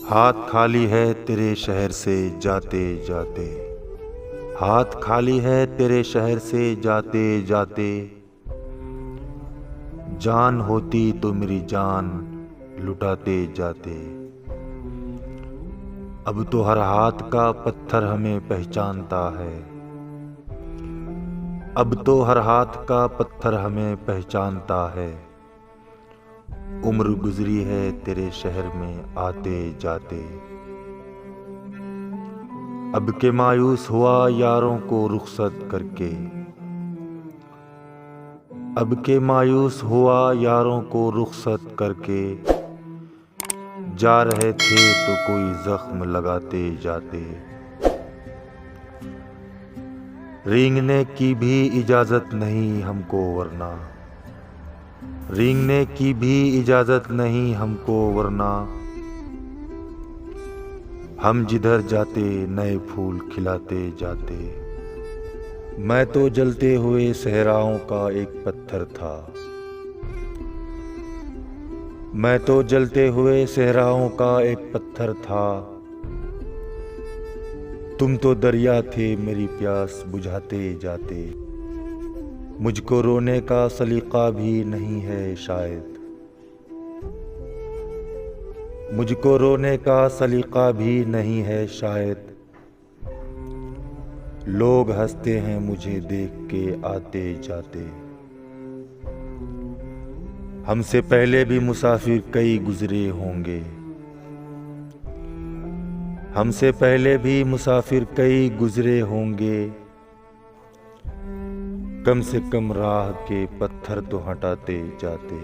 हाथ खाली है तेरे शहर से जाते जाते, हाथ खाली है तेरे शहर से जाते जाते। जान होती तो मेरी जान लुटाते जाते। अब तो हर हाथ का पत्थर हमें पहचानता है, अब तो हर हाथ का पत्थर हमें पहचानता है। उम्र गुजरी है तेरे शहर में आते जाते। अब के मायूस हुआ यारों को रुखसत करके, अब के मायूस हुआ यारों को रुखसत करके। जा रहे थे तो कोई जख्म लगाते जाते। रेंगने की भी इजाजत नहीं हमको वरना, रेंगने की भी इजाजत नहीं हमको वरना। हम जिधर जाते नए फूल खिलाते जाते। मैं तो जलते हुए सहराओं का एक पत्थर था, मैं तो जलते हुए सहराओं का एक पत्थर था। तुम तो दरिया थे मेरी प्यास बुझाते जाते। मुझको रोने का सलीका भी नहीं है शायद, मुझको रोने का सलीका भी नहीं है शायद। लोग हंसते हैं मुझे देख के आते जाते। हमसे पहले भी मुसाफिर कई गुजरे होंगे, हमसे पहले भी मुसाफिर कई गुजरे होंगे। कम से कम राह के पत्थर तो हटाते जाते।